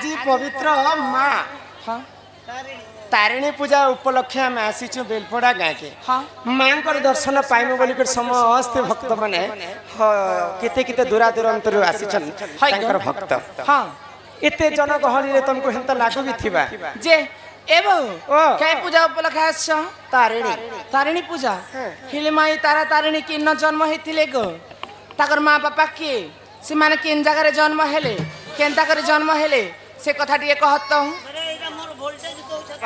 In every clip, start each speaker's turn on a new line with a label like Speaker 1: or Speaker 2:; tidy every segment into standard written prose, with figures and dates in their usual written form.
Speaker 1: आज पवित्र माँ
Speaker 2: हाँ
Speaker 1: तारिणी पूजा उपलक्षे आम आसीचु बेलपड़ा गाँ के
Speaker 2: हाँ
Speaker 1: माँ दर्शन पाइमु बोली समस्त भक्त माने केते केते दूरा दूरांतर आसीचन भक्त
Speaker 2: हाँ
Speaker 1: एते जनगहली रे तुमको हेंता लागू भी थिबा
Speaker 2: जे एबो
Speaker 1: ओ
Speaker 2: काय पूजा उपलक्षे आछ
Speaker 1: तारिणी
Speaker 2: तारिणी पूजा हिलमाई तारा तारिणी किन्न जन्म हेतिले गो ताकर माँ बापा के से माने किन जगह रे जन्म हेले केनता करे जन्म हेले से कथा टिके कहत हूं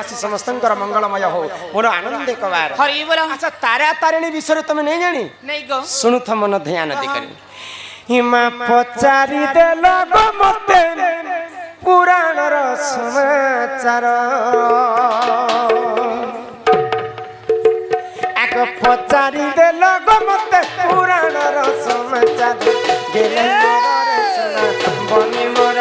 Speaker 1: आसी समस्तंकर मंगलमय हो मोर आनंद कबार
Speaker 2: हरि बोल
Speaker 1: अच्छा तारा तारिणी विषय तुम नहीं जानी
Speaker 2: नहीं गो
Speaker 1: सुनु थ मन ध्यान दे करी हिमा पचारि देल गो मते पुराण र समाचार आक पचारि देल गो मते पुराण र समाचार गेले मोर सुना बनी मोर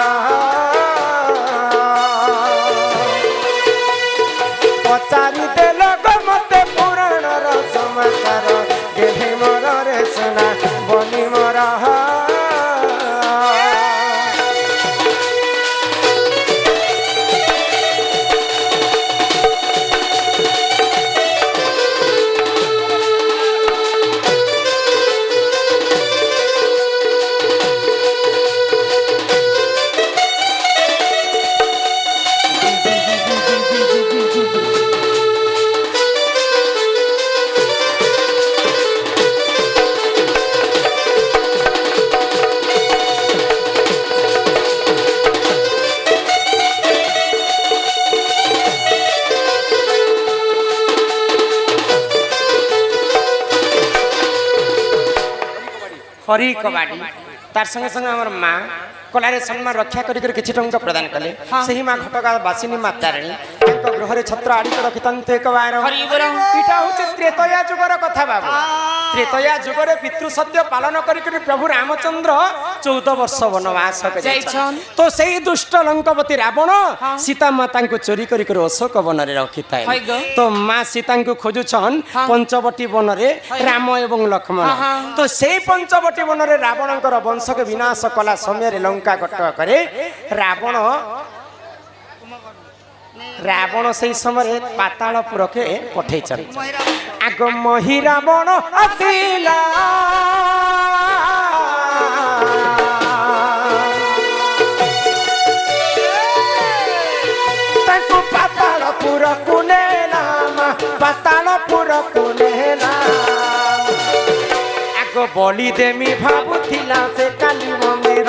Speaker 1: पचारि देल गो मते पुराण र समाचार गेले मोर रे सुना बनी मोर हरी कबाड़ी तार संगे संगे हमर माँ कलारे सम्मान रक्षा करी किछि टंका प्रदान कले सही माँ घटका बासिनी माँ तारिणी तांको गृह रे छत्र आड़ी रखितंत एक बार
Speaker 2: हरि बोल
Speaker 1: इटा होचे त्रेतया जुगर कथा बाबू त्रेतया जुगर पितृ सत्य पालन करी प्रभु रामचंद्र 14 वर्ष वनवास
Speaker 2: जाइछन
Speaker 1: तो सही दुष्ट लंकावती रावण सीता माता को चोरी करी अशोक वन रे रखिताय तो माँ सीता को खोजुछन पंचवटी वन रे राम एवं लक्ष्मण तो सही पंचवटी वन रे रावण वंश के विनाश कला समय लंका कट करे रावण से समय पातालपुर के पठे आग मही रावण आसिला पातालपुर को पातालपुर को आग बलि देमी भावुला से काली मंदिर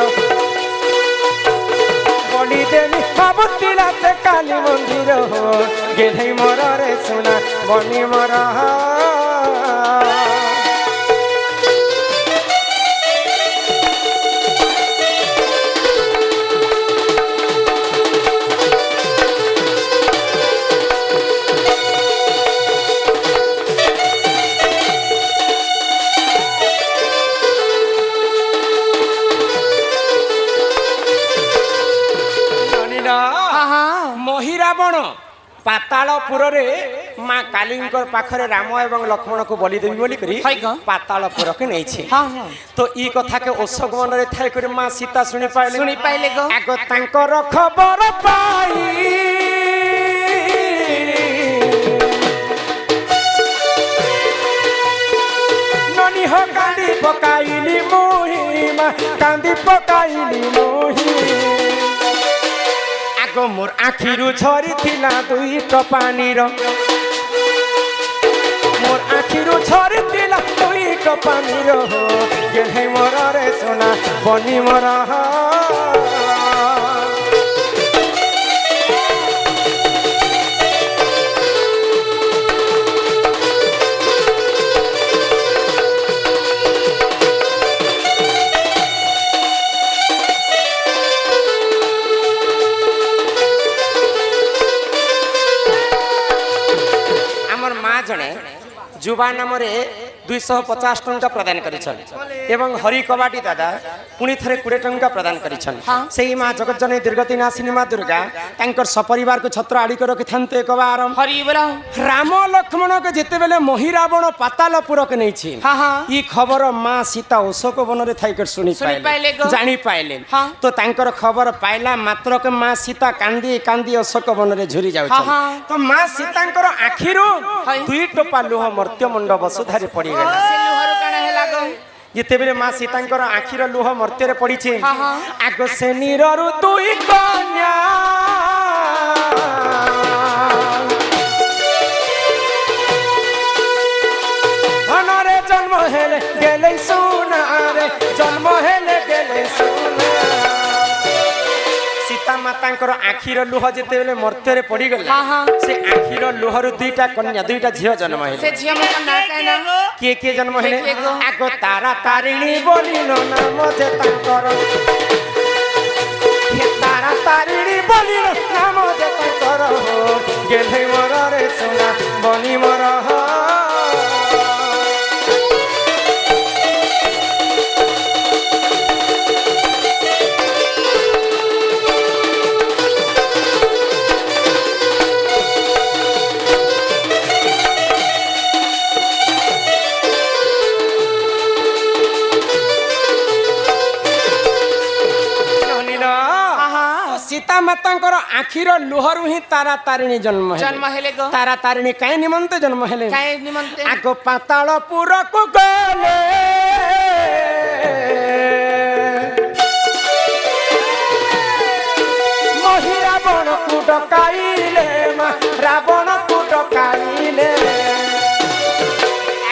Speaker 1: बलि देमी भावुला से काली मंदिर हो गेले मोर रे सुना बनी मोर महिरावण पातालपुर रे माँ काली पाखरे राम एवं लक्ष्मण को बलि देवी बोली करी पातालपुर के नहीं छे तो ई कथा के अशोक वन रे थाई करे माँ सीता सुनी पाइले गो आगो तांकर खबर पाई ननी हो कांदी पकाइली मोही माँ कांदी पकाइली मोही मोर आखिरु झरी थिला दुई पानी मोर आखिरु झरी थिला दुई पानी गेले मोर रे सोना बनी मोर जुबा नाम 250 टंका प्रदान कर এবং হরি কবাটি দাদা পুনি থরে 20 টঙ্কা প্রদান করিছন সেই মা জগজ্জননী দুর্গতি নাশিনী মা দুর্গা তাঙ্কর সপরিবার কো ছত্র আড়ি কো রখিথান্তে একবার
Speaker 2: হরি বল
Speaker 1: রাম লক্ষ্মণ কে যেতেবেলে মহিরাবণ পাতালপুরক নেইছি ই খবর মা সীতা অশোক বনরে থাইকর শুনি পাইলে জানি পাইলে তো তাঙ্কর খবর পাইলা মাত্রকে মা সীতা কান্দি কান্দি অশোক বনরে ঝুরি যাউছ তো মা সীতাঙ্কর আখিরু 2 টোপা লুহ মর্ত্যমুণ্ড বসুধারে পড়ি গলা
Speaker 2: সে লুহরু কানা হেলা গো
Speaker 1: যেতেবেলে মা সীতাঙ্কর আখির লুহ মর্ত্যরে পড়িছে আগ সে নিররু 2 কন্যা ধনরে জন্ম হেলে গেলে সোনারে জন্ম হেলে গেলে সোনা সীতা মাতাঙ্কর আখির লুহ যেতেবেলে মর্ত্যরে পড়ি গলা সে আখির লুহরু 2টা কন্যা 2টা ঝিও জন্ম হেলে
Speaker 2: সে ঝিও মন না কানা
Speaker 1: কে জন্ম হেলে আগ তারা তারিণী বলিল নাম যে তাঙ্কর তারা তারিণী বলিল নাম যে তাঙ্কর গেলে মররে সোনা বনি মর सीता मातांकर आखिर लुहरु ही तारा तारिणी जन्म
Speaker 2: हेले गो
Speaker 1: तारा तारिणी काई निमंते जन्म हेले
Speaker 2: काई निमंते
Speaker 1: आगो पातालपुर को गले महिरावण को डकाइले मा रावण को डकाइले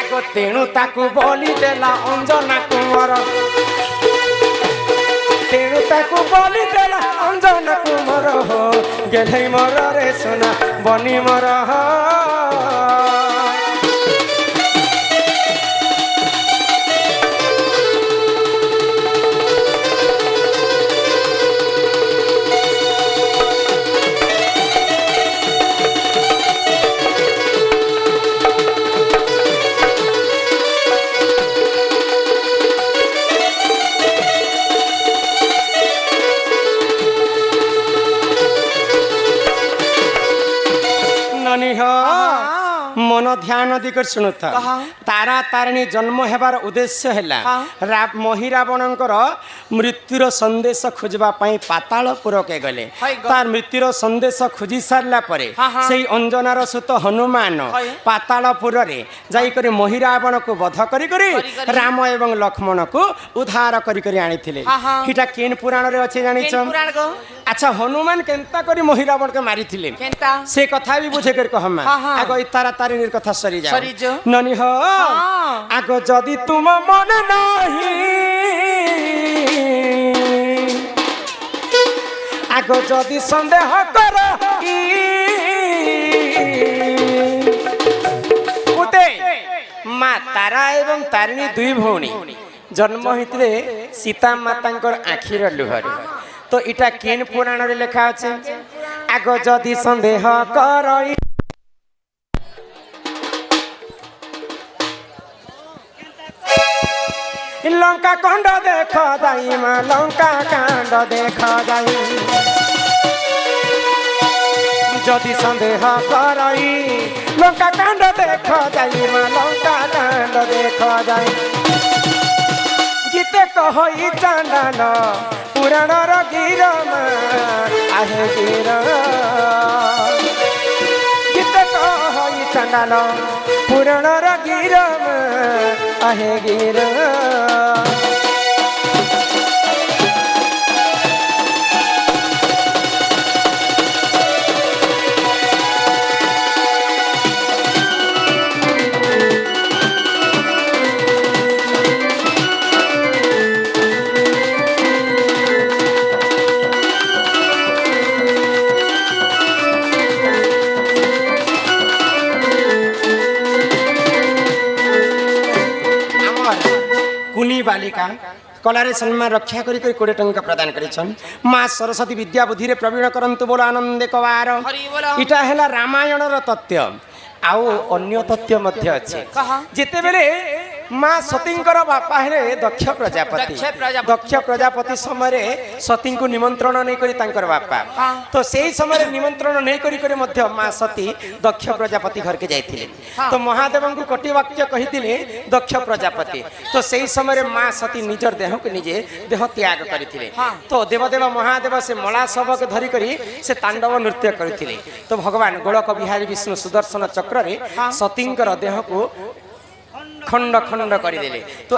Speaker 1: आगो तेणु ताकू बलि देला अंजना कुंवर तेणु ताकू बलि देला अंजना कुंवर हो गेले मर रे सोना बनी मर मन ध्यान दिकर सुनुता तारा तारिणी जन्म हेबार उद्देश्य हेला महिरावणकर मृत्युर संदेश खोजबा पई पातालपुर के गले तार मृत्युर संदेश खोजी सारला परे सेई अंजनार सुत हनुमान पातालपुर रे जाई करी महिरावण को वध करी करी राम एवं लक्ष्मण को उद्धार करी करी आनिथिले हिटा केन पुराण रे अछि जानि छ अच्छा हनुमान केनता करी महिरावण के मारिथिले से कथा भी बुझे कर कहमा आगो तारा तारिणी कथा सरी जाओ ननी हो आगो जदि तुम मन नाही आगो जदि संदेह कर उते माँ तारा एवं तारिणी 2 भौणी जन्म होते सीता मातांकर आखिर लुहर तो इटा केन पुराण रे लिखा আছে आगो जदि संदेह कर लंका कांड देख जाई मां लंका कांड देख जाई जदि संदेह करई लंका कांड देख जाई मां लंका कांड देख जाई गीते कहई चांदन पुराण र गिर आहे गिर गीते कहई चांदन पुराण र गिर आहे गिर बालिका कलारे सम्मान रक्षा करी 20 टंका प्रदान करिछन माँ सरस्वती विद्या बुद्धि रे प्रवीण करंतु बोलो आनंद कवार इटा हैला रामायण रो तथ्य आउ अन्य तथ्य मध्य अछि जेते बेले মা সতীঙ্কর বাপা হেলে দক্ষ প্রজাপতি দক্ষ প্রজাপতি সময় সতীঙ্কু নিমন্ত্রণ নেই করি তাঙ্কর বাপা তো সেই সময় নিমন্ত্রণ নেই করি করে মধ্য মা সতী দক্ষ প্রজাপতি ঘরকে যাইଥିଲେ তো মহাদেবଙ୍କୁ কোটি বাক্য কহিଥିଲେ দক্ষ প্রজাপতি তো সেই সময় মা সতী নিজর দেহকে নিজে দেহ ত্যাগ করিଥିଲେ তো দেবদেব মহাদেব সে মলা শবকে ধরি করি সে তাণ্ডব নৃত্য করিଥିଲେ তো ভগবান গোলক বিহারী বিষ্ণু সুদর্शन চক্রে সতীঙ্কর দেহକୁ खंड खंड करदेले तो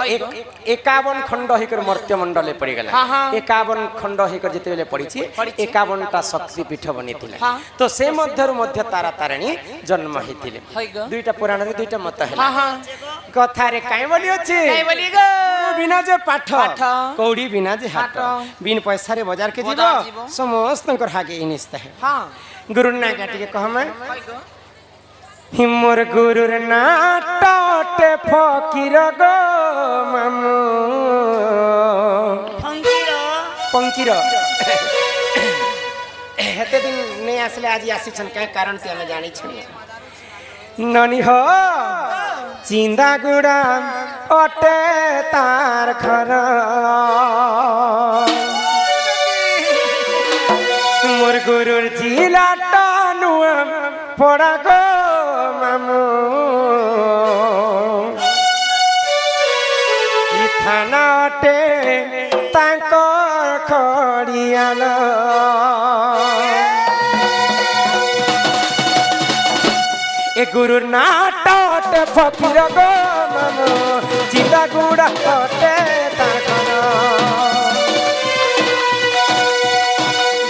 Speaker 1: 51 खंड होकर मर्त्यमंडल पड़गला 51 खंड होकर जिते पड़ी 51टा शक्तिपीठ बनी तो से मध्य तारा तारिणी जन्म होते दुईटा पुराण दुईटा मत है कथा रे काई बोली अच्छे बिना जे पाठ कौड़ी बिना जे हाथ बिन पैसा रे बाजार के जीव समस्त हागे निस्ता है गुरु ना काटिके कह मैं मोर गुरुर नाटे फकीर गो मामू पंकीर हेते दिन नहीं आसले आज आसी छन काय कारण से हमें जानी छन ननी हो चिंदा गुड़ा अटे तार घर मोर गुरुर जिला टानुआ पड़ा गो मामू थाना अटे तांकर खड़ियाल ए गुरु नाट फकीर गो मामू चिंता गुड़ा अटे तांकर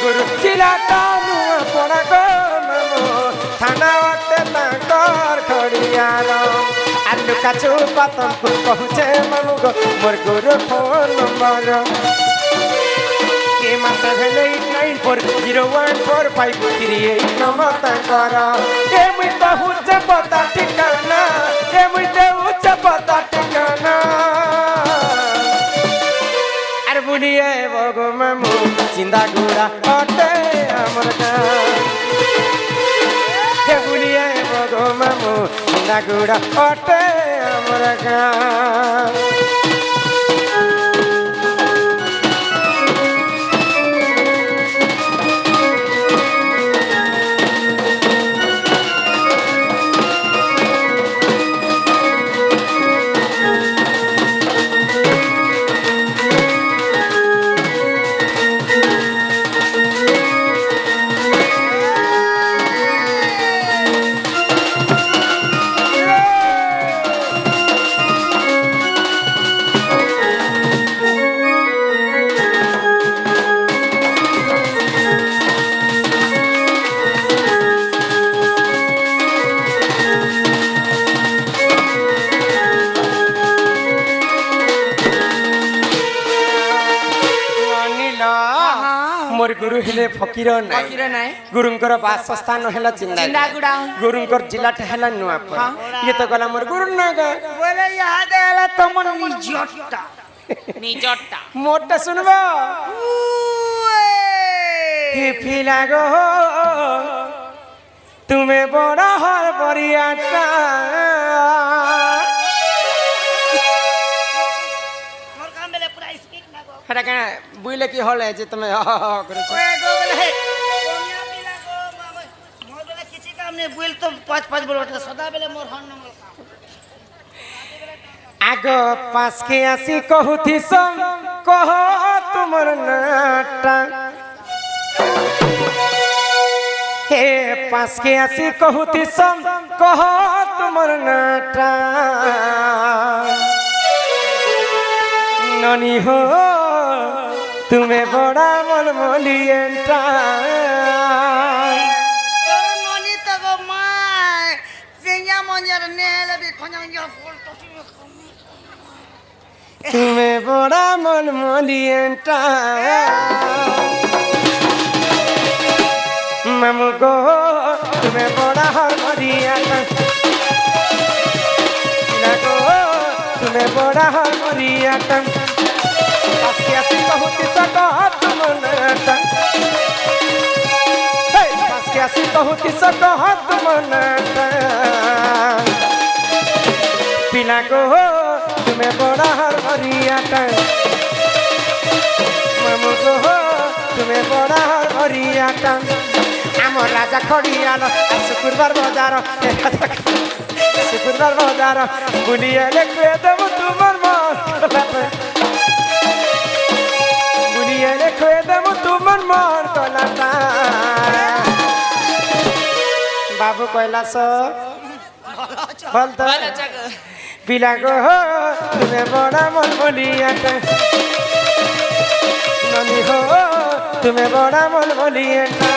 Speaker 1: गुरु चिला टानु पड़ा गो मामू थाना अटे तांकर खड़ियाल आलू का चुपा तुमको पहुँचे मामू गो मोर गुरु फोन नंबर के 789401453 नंबर तांकर ए मुई पहुँचे पता ठिकाना ए मुई देउचे पता ठिकाना अरे बुलिए बगो मामू चिंदा गुड़ा अटे हमर गाँव हे बुलिए बगो मामू चिंदा गुड़ा अटे हमर गाँव मोर गुरु हेले फकीर नाय गुरुंकर वासस्थान हेला चिंदागुड़ा गुरुंकर जिलाटा हेला नुआपुर ये तो गला मोर गुरु ना गा बोले यहाँ देला तमन निजटा मोटा सुनबो हे फिला गो तुम्हें बड़ा हर बरियाटा हटा क्या बुइले की हल है जे तमे ह करे छ ओए गो बोले कोनिया पिला गो मोर बेला किछि काम ने बुइल तो 5 बोल उठा सदा बेले मोर हन नंबर आगो पास के आसी कहूथी सम कह तुमर नाटा हे पास के आसी कहूथी सम कह तुमर नाटा ननी हो तुम्हें बड़ा मन मोलियंटा ननी तो गो माय सिंगा मंजर नेल भी खंजा फूल तो तुम्हें बड़ा मन मोलियंटा मामू गो तुम्हें बड़ा हर मोलियंटा तुम्हें बड़ा हर मोलियंटा पासके बहुत सकत मनता पासके बहुत सकत मनता पिला को তুমি বড় হরিয়াটা মামু গো তুমি বড় হরিয়াটা আমার রাজা খড়িয়াল আর শুক্রবার বাজার শুক্রবার বাজার বুলিয়ে লেখে দেব তোমার মন বুলিয়ে লেখে দেব তোমার মন কলাটা বাবু কৈলাস বলতো পিলা গো তুমি বড় মন বলিয়াটা ননি হো তুমি বড় মন বলিয়াটা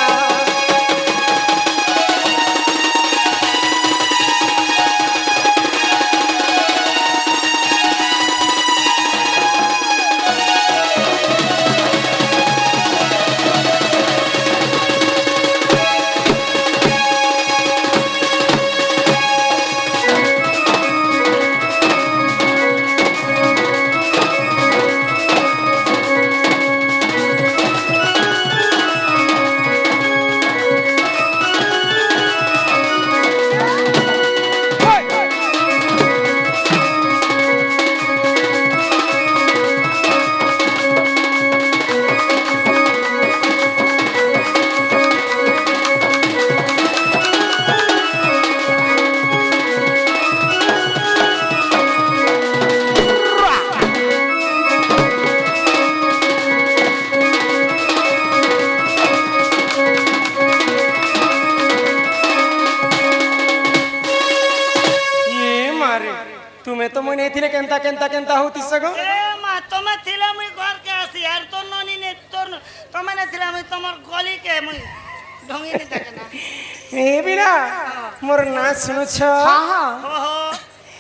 Speaker 1: तो मुई नहीं थिले केंता केंता केंता होती सगो
Speaker 3: ए मा तमे थिला मुई घर के आसी यार तो ननी ने तो तमे ने थिला मुई तमर गली के मुई ढंगी ने देखे ना
Speaker 1: ए बिना मोर ना सुनु छ
Speaker 2: हां हां
Speaker 3: ओहो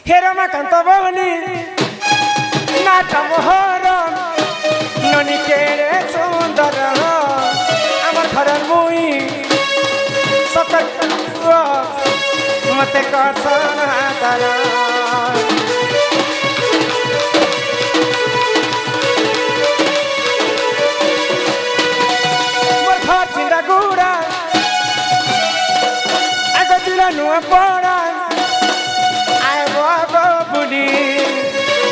Speaker 1: हेरो मा कांत बवनी नाटा मोहर ननी केरे सुंदर আমার ঘরের মুই সকল মতে কসনা তারা नुआ पड़ा आए बाबा बुली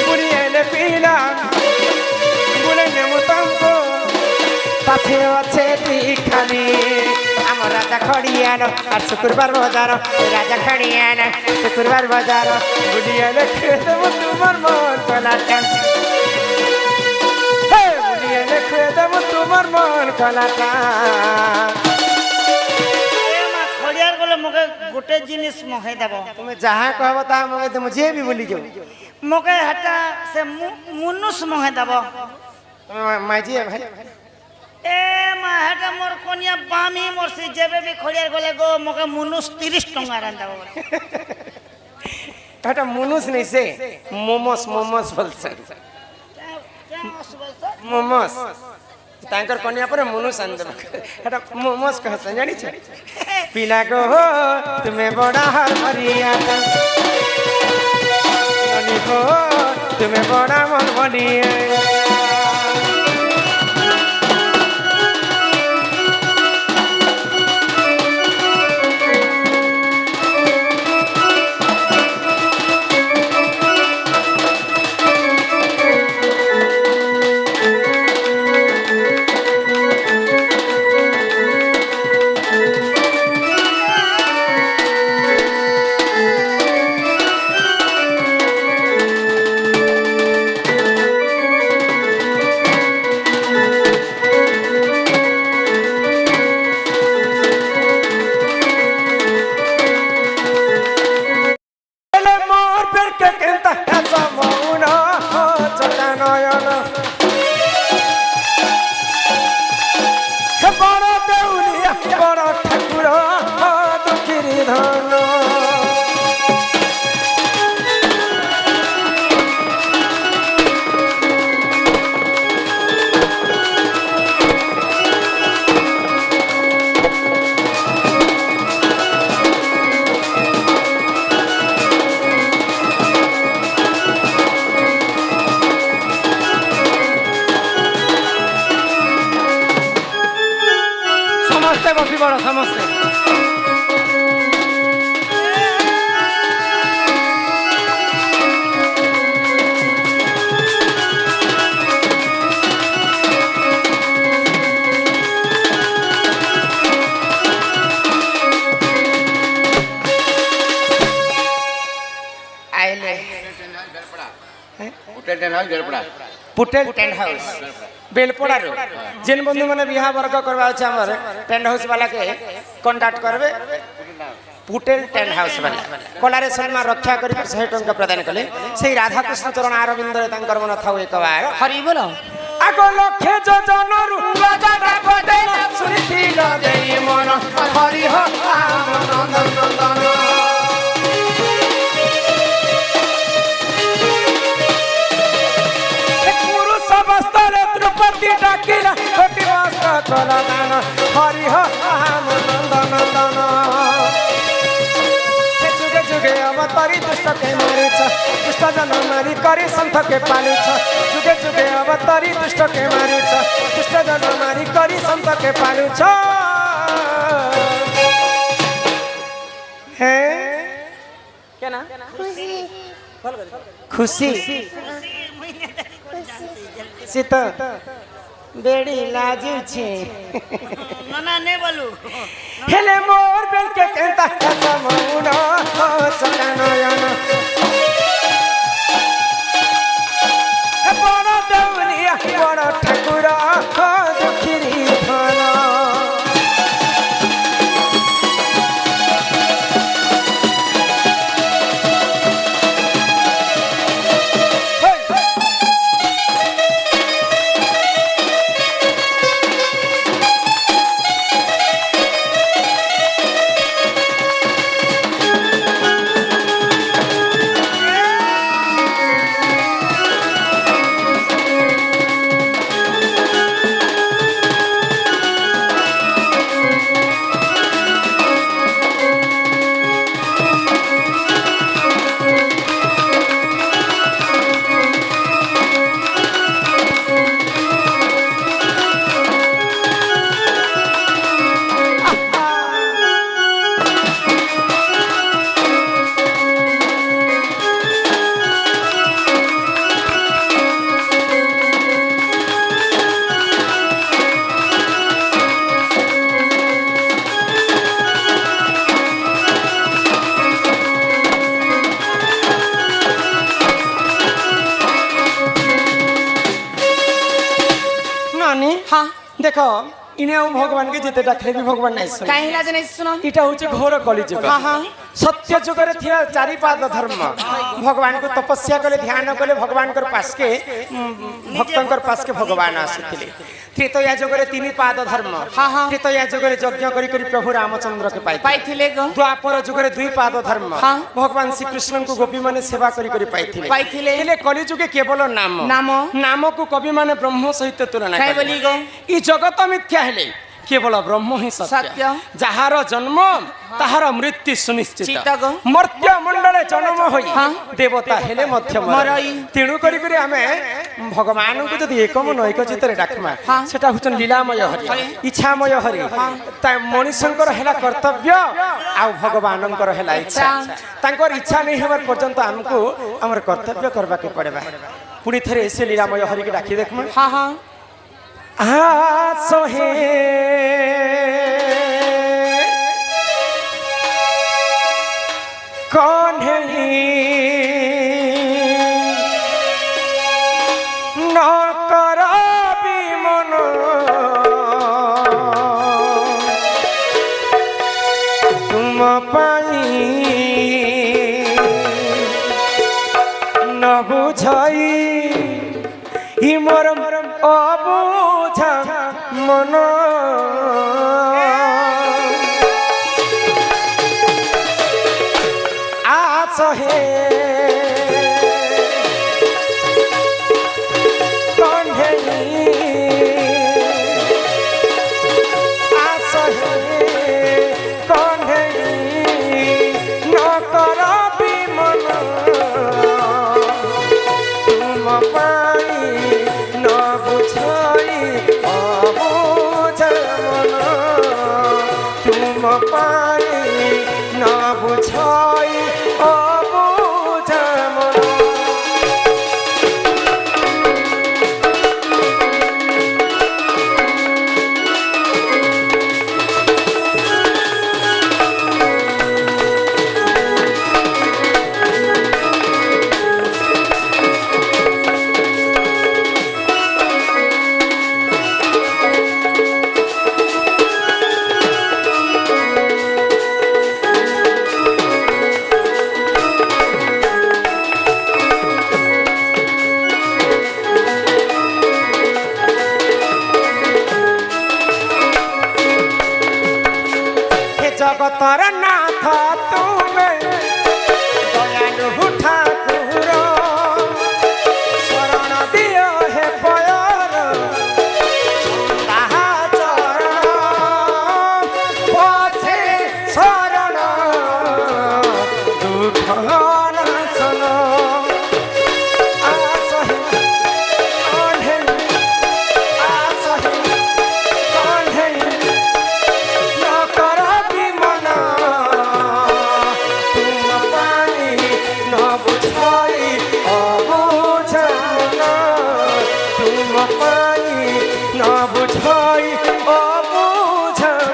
Speaker 1: बुली एले पीला बुले ने मुतंको पाथे अच्छे खाली आम राजा खड़ियान और शुक्रवार बाजार राजा खड़ियान शुक्रवार बाजार बुली एले खेत तुमार मन कलाटा बुली एले खेत तुमार मन कलाटा
Speaker 3: मके गोटे जिनिस महे देबो
Speaker 1: तुम जहां कहबो ता मगे तुम जे भी बोली जो
Speaker 3: मके हटा से मुनुस महे देबो
Speaker 1: तुम माजी भाई
Speaker 3: ए मा हटा मोर कोनिया बामी मोर से जेबे भी खड़ियार गले गो मके मुनुस 30 टंका रान देबो
Speaker 1: हटा मुनुस नहीं से मोमोस मोमोस बोलसे मोमोस तांकर कन्या पर मुनुस आन देबो हटा मोमोस कहस जानी छ पिला गो तुम्हें बड़ा हरियाटा ननी हो तुम्हें बड़ा मन बनिए बसी बड़ समस्ते पुटेल टेंट हाउस बेलपड़ा रो जिन बंधु मैंने बिहा वर्ग करवा अछि हमर टेंट हाउस वाला के कांटेक्ट करबे पुटेल टेंट हाउस वाला कलारे सलमा रक्षा करी 100 टंका प्रदान कले से राधा कृष्ण चरण आरविंद रे तांकर मन थाउ एक बार
Speaker 2: हरि बोलो
Speaker 1: आगो लखे जनरु राजा बदे सुनिथि लदेई मन हरि हो नंदन नंदन पुरुष अवस्थारे द्रौपदी डाकिला कोटि वस्त्र कलदान हरि हो नंदन नंदन जुगे जुगे अवतारी दुष्ट के मारिछ दुष्ट जन मारी करी संत के पालिछ जुगे जुगे अवतारी दुष्ट के मारिछ दुष्ट जन मारी करी संत के पालिछ हे केना खुशी सीत बेड़ी लाजू छे
Speaker 3: नना ने बोलू
Speaker 1: हेले मोर बेल के केंता समौना सनयन हे बड़ देवनिया बड़ ठाकुर दुखिरी थाना देखो इने भगवान के जिते डाकले भी भगवान नहीं सुन
Speaker 2: काहे लाज नहीं सुनो
Speaker 1: इटा होचे घोर कलिजुग सत्य जुग रे थिया चारि पाद धर्म भगवान को तपस्या कले ध्यान कले भगवान कर पास के भक्तंकर पास के भगवान आसीथिले त्रेतया जुग रे तीन पाद धर्म त्रेतया जुग रे यज्ञ करी करी प्रभु रामचंद्र के पाइथिले द्वापर जुग रे दुई पाद धर्म भगवान श्री कृष्ण को गोपी माने सेवा करी करी पाइथिले हेले कलिजुगे केवल नाम नाम नाम को कवि माने ब्रह्म सहित तुलना
Speaker 2: काहे बोली गो
Speaker 1: ई जगत मिथ्या हेले केवल ब्रह्म ही सत्य जहार जन्म ताहार मृत्यु सुनिश्चित मर्त्य मंडले जन्म होई देवता हेले मध्य मरई तेणु करी करी हमें भगवान को जदि एकम नैक चित्तरे डाकमा सेटा हुचन लीलामय हरि इच्छामय हरि ता मनुष्यंकर हेला कर्तव्य आ भगवानंकर हेला इच्छा तांकर इच्छा नहीं हेबार पर्यंत हमको हमर कर्तव्य करबा के पड़ेबा पुनी थरे से लीलामय हरि के डाकी देखमा
Speaker 2: हां हां
Speaker 1: सोहे कौन है न कराबी मन तुम पाई न बुझाई ही मरम अबुझा मन आस हे कन्हई आस हे कन्हई न करबी मन तुम पाई न बुझाई अबुझ मन तुम पाई न बुझाई अबुझ मन জগতর নাথ তুমি দয়ালু ঠাকুর শরণ দিও হে পয়র তাহা চরণ পথে শরণ দুঃখ নাশন আসহে কণ্ঠে আসহে কণ্ঠে নকর বিমন তুম পানি ন বুঝাই অবুঝন তুম পানি ন বুঝাই অবুঝন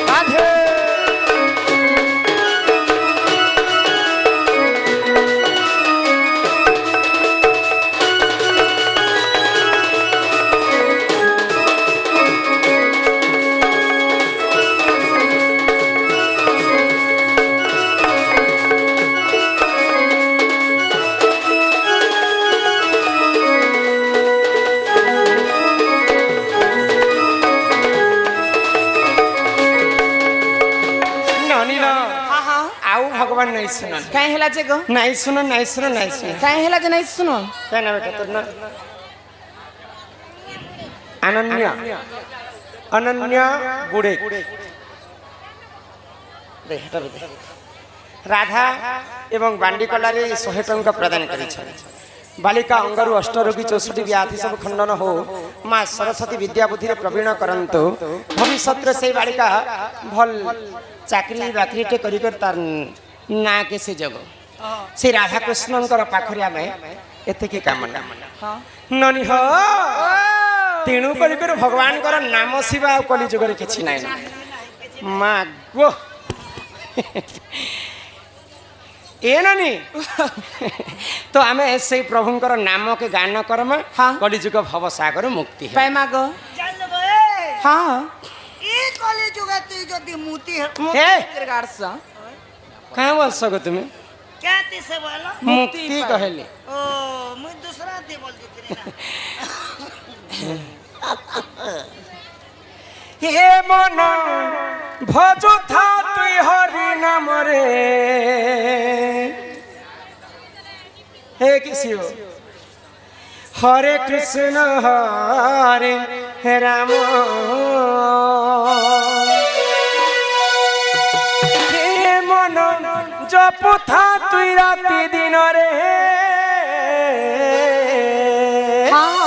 Speaker 1: রাধে নানি না
Speaker 2: हाँ हाँ
Speaker 1: ଆଉ ଭଗବାନ ନାଇଁ ଶୁଣ
Speaker 2: कहीं हिला जे गो
Speaker 1: ନାଇଁ ଶୁଣ ନାଇଁ ଶୁଣ ନାଇଁ ଶୁଣ
Speaker 2: कहीं हिला जे नहीं सुनो
Speaker 1: কেন বেটা তোর না ଅନନ୍ୟ ଅନନ୍ୟ ଗୁଡେ ରାଧା ଏବଂ ବାଣ୍ଡିକଲାରେ 100 ଟଙ୍କା ପ୍ରଦାନ କରିଛନ୍ତି ବାଳିକା ଅଙ୍ଗରୁ ଅଷ୍ଟରୋଗୀ 64 ବ୍ୟାଧି ସବୁ ଖଣ୍ଡନ ହଉ ମା ସରସ୍ୱତୀ ବିଦ୍ୟା ବୁଦ୍ଧିରେ ପ୍ରବୀଣ କରନ୍ତୁ ଭବିଷ୍ୟତରେ ସେଇ ବାଳିକା ଭଲ ଚାକିରି ବାକିରିଟେ କରି ତାର ନାଁ କେ ସେ ଜଗ ସେ ରାଧାକୃଷ୍ଣଙ୍କର ପାଖରେ ଆମେ ଏତିକି କାମନା ନନି ହ ତେଣୁ କରି ଭଗବାନଙ୍କର ନାମ ଶିବା ଆଉ କଲି ଯୁଗରେ କିଛି ନାହିଁ ମା ଗୋ ଏ ନାନି ତ ଆମେ ସେଇ ପ୍ରଭୁଙ୍କର ନାମକେ ଗାନ କରମା
Speaker 2: ହଁ।
Speaker 1: କଲିଯୁଗ ଭବ ସାଗର ମୁକ୍ତି ହେବ।
Speaker 2: पाई मागो
Speaker 3: জানলে
Speaker 2: हाँ
Speaker 3: এই কলি যুগে তুই যদি মুতি
Speaker 1: हे
Speaker 2: गार्स
Speaker 1: कहाँ बस गो तुम
Speaker 3: ক্যাতি সে বলো
Speaker 1: मुक्ति कहले
Speaker 3: ও মুই দুসরা দি বলছি না
Speaker 1: हे मन भजो था तुई हरि नाम रे हे किसी हो हरे कृष्ण हरे राम हे मन जप था तुई राति दिन रे
Speaker 2: हाँ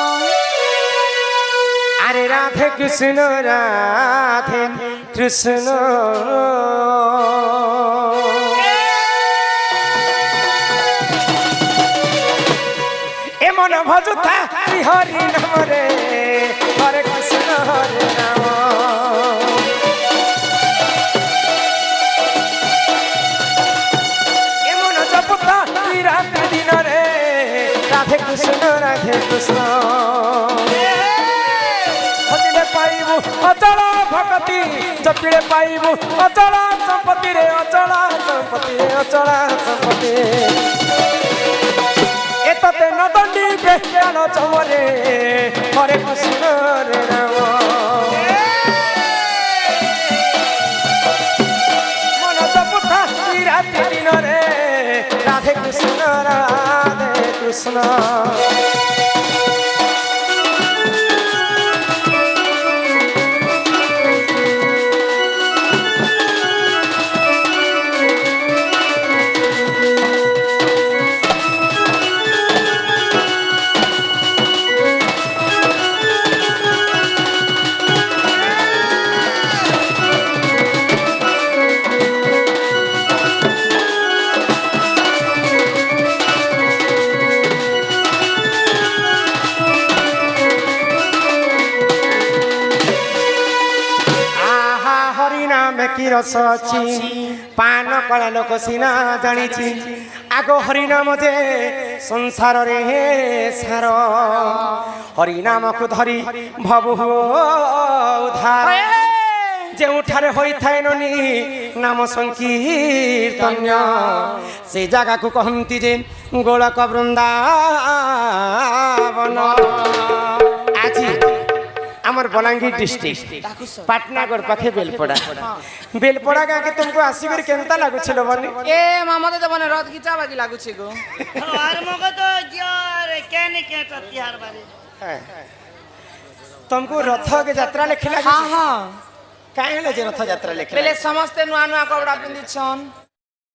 Speaker 1: अरे राधे कृष्ण राधे कृष्ण ए मन भजुता हरि नाम रे हरे कृष्ण हरे राम ए मन जपुता राति दिन रे राधे कृष्ण पाइबु अचल भक्ति जपिले पाइबु अचल संपत्ति रे अचल संपत्ति अचल संपत्ति एतते नदंडी बेज्ञान चमरे हरे कृष्ण रे राम मन जपुता राति दिन रे राधे कृष्ण रस अच्छी पान कला लोक सीना जानी आग हरिनाम जे संसार रे सार हरिनाम को धरी भबु उधार जोठारे होइथाय ननी नाम संकीर्तन्य से जगह को कहती जे गोलक वृंदावन আমার বଲାଙ୍ଗীর ডিস্ট্রিক্ট
Speaker 2: ডাকুছ
Speaker 1: পাটনাগড় পাখে বেলপড়া বেলপড়া গাঁকে তুমକୁ ଆସିକରି କେନ୍ତା ଲାଗୁছিল ବନି
Speaker 2: ଏ ମାମତେ ତ ମାନେ ରଥ ଘିଚା ବାଗି ଲାଗୁଛି ଗো
Speaker 3: আর মগে তো জিয়ার কেনে কেটা তিহার বারে
Speaker 1: तुमको रथ के यात्रा लेखे
Speaker 2: ହଁ
Speaker 1: लागे
Speaker 2: ହଁ
Speaker 1: काहे ले जे रथ यात्रा लेखे
Speaker 2: ବେଲେ ସମସ୍ତେ ନୂଆ ନୂଆ କପଡ଼ା ପିନ୍ଧିଛନ୍